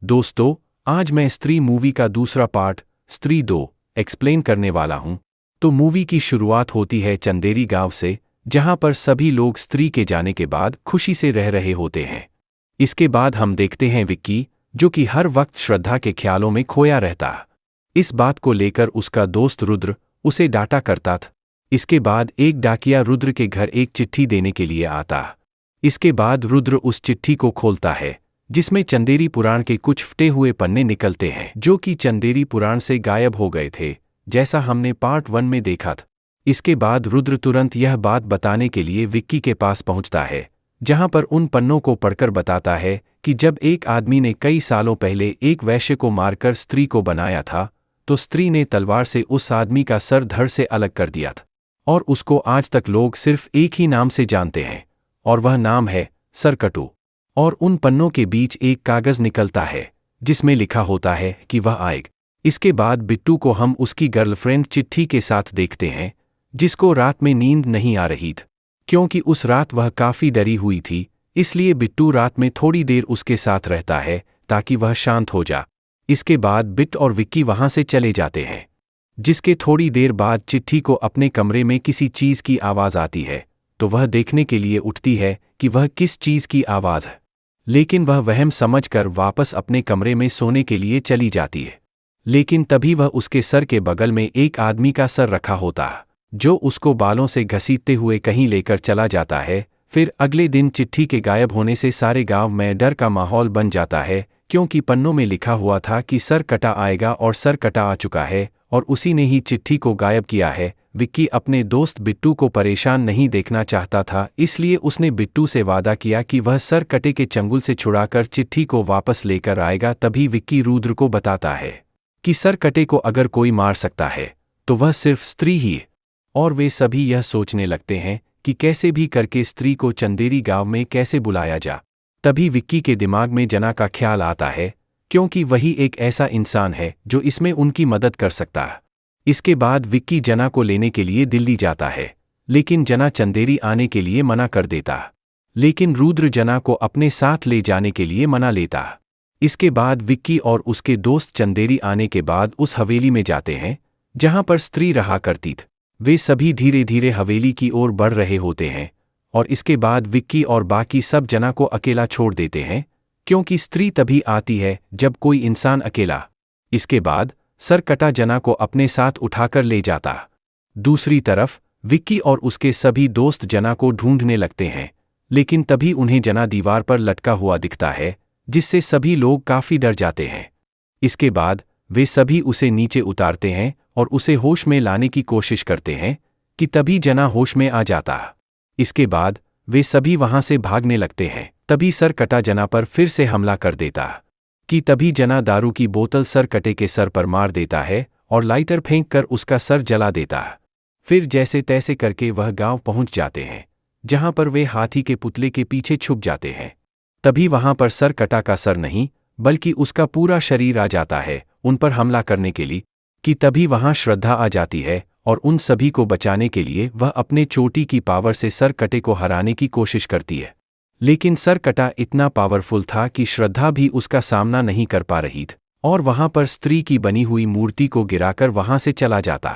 दोस्तों, आज मैं स्त्री मूवी का दूसरा पार्ट स्त्री 2 एक्सप्लेन करने वाला हूं। तो मूवी की शुरुआत होती है चंदेरी गांव से, जहां पर सभी लोग स्त्री के जाने के बाद खुशी से रह रहे होते हैं। इसके बाद हम देखते हैं विक्की, जो कि हर वक्त श्रद्धा के ख्यालों में खोया रहता। इस बात को लेकर उसका दोस्त रुद्र उसे डांटा करता था। इसके बाद एक डाकिया रुद्र के घर एक चिट्ठी देने के लिए आता। इसके बाद रुद्र उस चिट्ठी को खोलता है, जिसमें चंदेरी पुराण के कुछ फटे हुए पन्ने निकलते हैं, जो कि चंदेरी पुराण से गायब हो गए थे, जैसा हमने पार्ट 1 में देखा था। इसके बाद रुद्र तुरंत यह बात बताने के लिए विक्की के पास पहुंचता है, जहां पर उन पन्नों को पढ़कर बताता है कि जब एक आदमी ने कई सालों पहले एक वैश्य को मारकर स्त्री को बनाया था, तो स्त्री ने तलवार से उस आदमी का सर धड़ से अलग कर दिया था, और उसको आज तक लोग सिर्फ एक ही नाम से जानते हैं, और वह नाम है सरकटू। और उन पन्नों के बीच एक कागज निकलता है, जिसमें लिखा होता है कि वह आएगा। इसके बाद बिट्टू को हम उसकी गर्लफ्रेंड चिट्ठी के साथ देखते हैं, जिसको रात में नींद नहीं आ रही थी, क्योंकि उस रात वह काफ़ी डरी हुई थी। इसलिए बिट्टू रात में थोड़ी देर उसके साथ रहता है ताकि वह शांत हो जा। इसके बाद बिट और विक्की वहां से चले जाते हैं। जिसके थोड़ी देर बाद चिट्ठी को अपने कमरे में किसी चीज़ की आवाज़ आती है, तो वह देखने के लिए उठती है कि वह किस चीज़ की आवाज़ है, लेकिन वह वहम समझकर वापस अपने कमरे में सोने के लिए चली जाती है। लेकिन तभी वह उसके सर के बगल में एक आदमी का सर रखा होता, जो उसको बालों से घसीटते हुए कहीं लेकर चला जाता है। फिर अगले दिन चिट्ठी के गायब होने से सारे गांव में डर का माहौल बन जाता है, क्योंकि पन्नों में लिखा हुआ था कि सर कटा आएगा और सर कटा आ चुका है, और उसी ने ही चिट्ठी को गायब किया है। विक्की अपने दोस्त बिट्टू को परेशान नहीं देखना चाहता था, इसलिए उसने बिट्टू से वादा किया कि वह सर कटे के चंगुल से छुड़ाकर चिट्ठी को वापस लेकर आएगा। तभी विक्की रुद्र को बताता है कि सर कटे को अगर कोई मार सकता है तो वह सिर्फ स्त्री ही है, और वे सभी यह सोचने लगते हैं कि कैसे भी करके स्त्री को चंदेरी गांव में कैसे बुलाया जा। तभी विक्की के दिमाग में जना का ख्याल आता है, क्योंकि वही एक ऐसा इंसान है जो इसमें उनकी मदद कर सकता है। इसके बाद विक्की जना को लेने के लिए दिल्ली जाता है, लेकिन जना चंदेरी आने के लिए मना कर देता। लेकिन रुद्र जना को अपने साथ ले जाने के लिए मना लेता। इसके बाद विक्की और उसके दोस्त चंदेरी आने के बाद उस हवेली में जाते हैं, जहां पर स्त्री रहा करती थी। वे सभी धीरे धीरे हवेली की ओर बढ़ रहे होते हैं, और इसके बाद विक्की और बाकी सब जना को अकेला छोड़ देते हैं, क्योंकि स्त्री तभी आती है जब कोई इंसान अकेला। इसके बाद सर कटा जना को अपने साथ उठाकर ले जाता। दूसरी तरफ विक्की और उसके सभी दोस्त जना को ढूंढने लगते हैं, लेकिन तभी उन्हें जना दीवार पर लटका हुआ दिखता है, जिससे सभी लोग काफ़ी डर जाते हैं। इसके बाद वे सभी उसे नीचे उतारते हैं और उसे होश में लाने की कोशिश करते हैं, कि तभी जना होश में आ जाता। इसके बाद वे सभी वहां से भागने लगते हैं। तभी सर कटा जना पर फिर से हमला कर देता, कि तभी जना दारू की बोतल सर कटे के सर पर मार देता है और लाइटर फेंक कर उसका सर जला देता। फिर जैसे तैसे करके वह गांव पहुंच जाते हैं, जहां पर वे हाथी के पुतले के पीछे छुप जाते हैं। तभी वहां पर सर कटा का सर नहीं, बल्कि उसका पूरा शरीर आ जाता है उन पर हमला करने के लिए। कि तभी वहां श्रद्धा आ जाती है, और उन सभी को बचाने के लिए वह अपने चोटी की पावर से सर कटे को हराने की कोशिश करती है। लेकिन सर कटा इतना पावरफुल था कि श्रद्धा भी उसका सामना नहीं कर पा रही थी, और वहां पर स्त्री की बनी हुई मूर्ति को गिराकर वहां से चला जाता।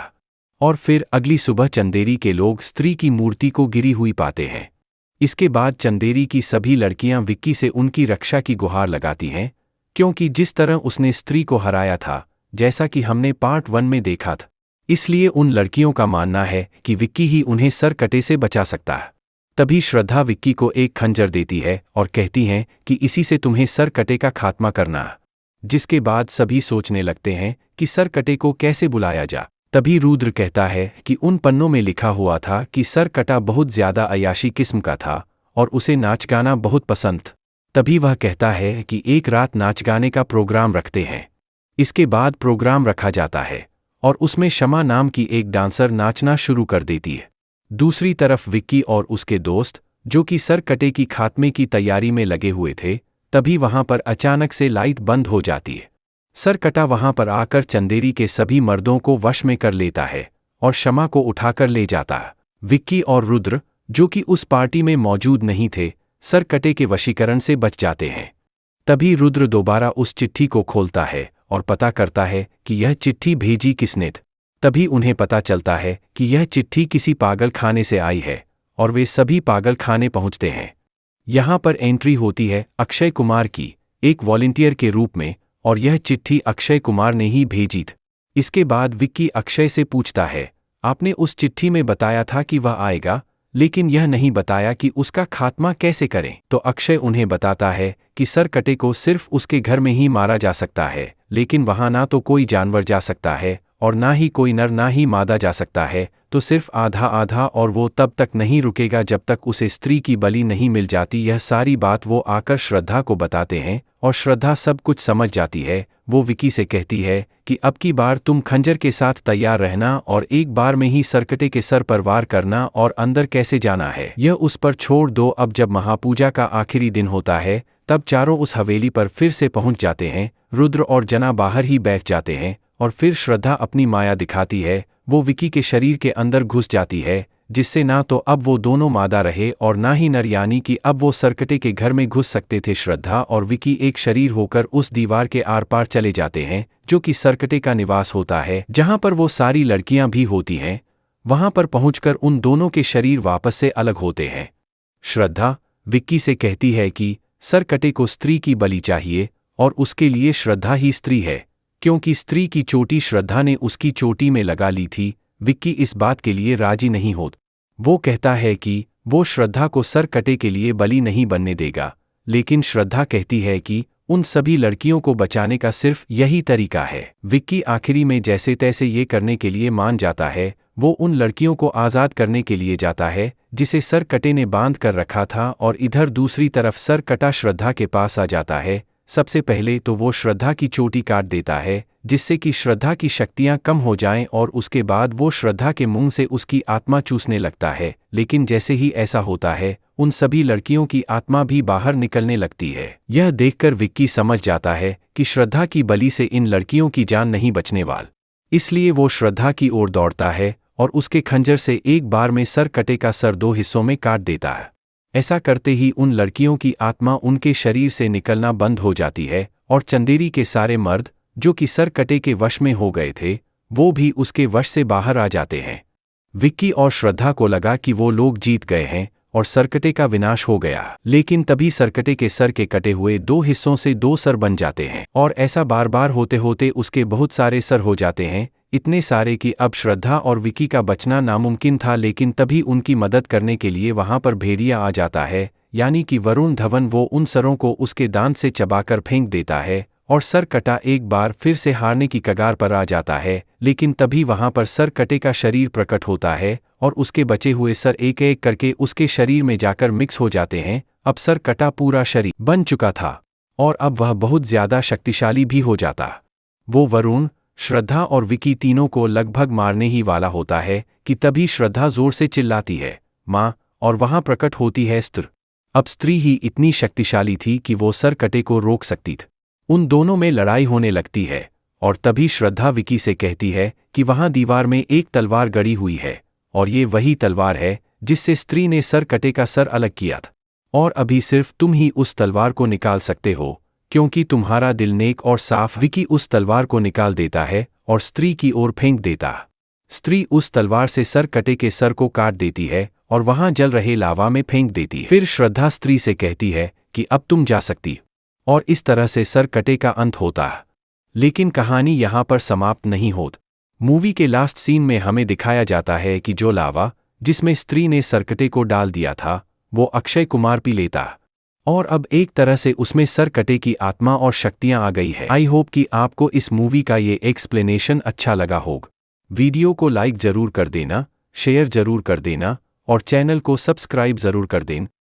और फिर अगली सुबह चंदेरी के लोग स्त्री की मूर्ति को गिरी हुई पाते हैं। इसके बाद चंदेरी की सभी लड़कियां विक्की से उनकी रक्षा की गुहार लगाती हैं, क्योंकि जिस तरह उसने स्त्री को हराया था, जैसा कि हमने पार्ट 1 में देखा था, इसलिए उन लड़कियों का मानना है कि विक्की ही उन्हें सर कटे से बचा सकता है। तभी श्रद्धा विक्की को एक खंजर देती है और कहती हैं कि इसी से तुम्हें सर कटे का खात्मा करना। जिसके बाद सभी सोचने लगते हैं कि सर कटे को कैसे बुलाया जा। तभी रुद्र कहता है कि उन पन्नों में लिखा हुआ था कि सर कटा बहुत ज़्यादा अयाशी किस्म का था, और उसे नाच गाना बहुत पसंद था। तभी वह कहता है कि एक रात नाच गाने का प्रोग्राम रखते हैं। इसके बाद प्रोग्राम रखा जाता है, और उसमें शमा नाम की एक डांसर नाचना शुरू कर देती है। दूसरी तरफ विक्की और उसके दोस्त, जो कि सर कटे की खात्मे की तैयारी में लगे हुए थे, तभी वहां पर अचानक से लाइट बंद हो जाती है। सर कटा वहां पर आकर चंदेरी के सभी मर्दों को वश में कर लेता है और शमा को उठाकर ले जाता है। विक्की और रुद्र, जो कि उस पार्टी में मौजूद नहीं थे, सर कटे के वशीकरण से बच जाते हैं। तभी रुद्र दोबारा उस चिट्ठी को खोलता है और पता करता है कि यह चिट्ठी भेजी किसने। तभी उन्हें पता चलता है कि यह चिट्ठी किसी पागल खाने से आई है और वे सभी पागल खाने पहुंचते हैं। यहाँ पर एंट्री होती है अक्षय कुमार की, एक वॉलंटियर के रूप में, और यह चिट्ठी अक्षय कुमार ने ही भेजी थी। इसके बाद विक्की अक्षय से पूछता है, आपने उस चिट्ठी में बताया था कि वह आएगा, लेकिन यह नहीं बताया कि उसका खात्मा कैसे करें। तो अक्षय उन्हें बताता है कि सरकटे को सिर्फ उसके घर में ही मारा जा सकता है, लेकिन वहाँ ना तो कोई जानवर जा सकता है और ना ही कोई नर ना ही मादा जा सकता है, तो सिर्फ आधा आधा, और वो तब तक नहीं रुकेगा जब तक उसे स्त्री की बलि नहीं मिल जाती। यह सारी बात वो आकर श्रद्धा को बताते हैं और श्रद्धा सब कुछ समझ जाती है। वो विकी से कहती है कि अब की बार तुम खंजर के साथ तैयार रहना और एक बार में ही सरकटे के सर पर वार करना, और अंदर कैसे जाना है यह उस पर छोड़ दो। अब जब महापूजा का आखिरी दिन होता है तब चारों उस हवेली पर फिर से पहुंच जाते हैं। रुद्र और जना बाहर ही बैठ जाते हैं और फिर श्रद्धा अपनी माया दिखाती है। वो विकी के शरीर के अंदर घुस जाती है, जिससे ना तो अब वो दोनों मादा रहे और ना ही नर, यानी कि अब वो सरकटे के घर में घुस सकते थे। श्रद्धा और विकी एक शरीर होकर उस दीवार के आर पार चले जाते हैं जो कि सरकटे का निवास होता है, जहां पर वो सारी लड़कियां भी होती हैं। वहां पर पहुंचकर उन दोनों के शरीर वापस से अलग होते हैं। श्रद्धा विक्की से कहती है कि सरकटे को स्त्री की बलि चाहिए और उसके लिए श्रद्धा ही स्त्री है, क्योंकि स्त्री की चोटी श्रद्धा ने उसकी चोटी में लगा ली थी। विक्की इस बात के लिए राजी नहीं होता। वो कहता है कि वो श्रद्धा को सरकटे के लिए बलि नहीं बनने देगा, लेकिन श्रद्धा कहती है कि उन सभी लड़कियों को बचाने का सिर्फ यही तरीका है। विक्की आखिरी में जैसे तैसे ये करने के लिए मान जाता है। वो उन लड़कियों को आज़ाद करने के लिए जाता है जिसे सरकटे ने बांध कर रखा था, और इधर दूसरी तरफ सरकटा श्रद्धा के पास आ जाता है। सबसे पहले तो वो श्रद्धा की चोटी काट देता है, जिससे कि श्रद्धा की शक्तियां कम हो जाएं, और उसके बाद वो श्रद्धा के मुंह से उसकी आत्मा चूसने लगता है। लेकिन जैसे ही ऐसा होता है उन सभी लड़कियों की आत्मा भी बाहर निकलने लगती है। यह देखकर विक्की समझ जाता है कि श्रद्धा की बलि से इन लड़कियों की जान नहीं बचने वाली। इसलिए वो श्रद्धा की ओर दौड़ता है और उसके खंजर से एक बार में सरकटे का सर 2 हिस्सों में काट देता है। ऐसा करते ही उन लड़कियों की आत्मा उनके शरीर से निकलना बंद हो जाती है, और चंदेरी के सारे मर्द जो कि सरकटे के वश में हो गए थे वो भी उसके वश से बाहर आ जाते हैं। विक्की और श्रद्धा को लगा कि वो लोग जीत गए हैं और सरकटे का विनाश हो गया, लेकिन तभी सरकटे के सर के कटे हुए 2 हिस्सों से 2 सर बन जाते हैं, और ऐसा बार बार होते होते उसके बहुत सारे सर हो जाते हैं, इतने सारे कि अब श्रद्धा और विकी का बचना नामुमकिन था। लेकिन तभी उनकी मदद करने के लिए वहां पर भेड़िया आ जाता है, यानी कि वरुण धवन। वो उन सरों को उसके दांत से चबाकर फेंक देता है और सरकटा एक बार फिर से हारने की कगार पर आ जाता है। लेकिन तभी वहां पर सरकटे का शरीर प्रकट होता है और उसके बचे हुए सर एक एक करके उसके शरीर में जाकर मिक्स हो जाते हैं। अब सरकटा पूरा शरीर बन चुका था और अब वह बहुत ज्यादा शक्तिशाली भी हो जाता। वो वरुण, श्रद्धा और विकी तीनों को लगभग मारने ही वाला होता है कि तभी श्रद्धा जोर से चिल्लाती है, माँ, और वहां प्रकट होती है स्त्री। अब स्त्री ही इतनी शक्तिशाली थी कि वो सरकटे को रोक सकती थी। उन दोनों में लड़ाई होने लगती है और तभी श्रद्धा विकी से कहती है कि वहां दीवार में एक तलवार गड़ी हुई है और ये वही तलवार है जिससे स्त्री ने सरकटे का सर अलग किया था, और अभी सिर्फ तुम ही उस तलवार को निकाल सकते हो क्योंकि तुम्हारा दिल नेक और साफ। विकी उस तलवार को निकाल देता है और स्त्री की ओर फेंक देता। स्त्री उस तलवार से सरकटे के सर को काट देती है और वहां जल रहे लावा में फेंक देती है। फिर श्रद्धा स्त्री से कहती है कि अब तुम जा सकती, और इस तरह से सरकटे का अंत होता है। लेकिन कहानी यहाँ पर समाप्त नहीं होती। मूवी के लास्ट सीन में हमें दिखाया जाता है कि जो लावा जिसमें स्त्री ने सरकटे को डाल दिया था वो अक्षय कुमार पी लेता, और अब एक तरह से उसमें सरकटे की आत्मा और शक्तियां आ गई है। आई होप कि आपको इस मूवी का ये एक्सप्लेनेशन अच्छा लगा होगा। वीडियो को लाइक जरूर कर देना, शेयर जरूर कर देना और चैनल को सब्सक्राइब जरूर कर देना।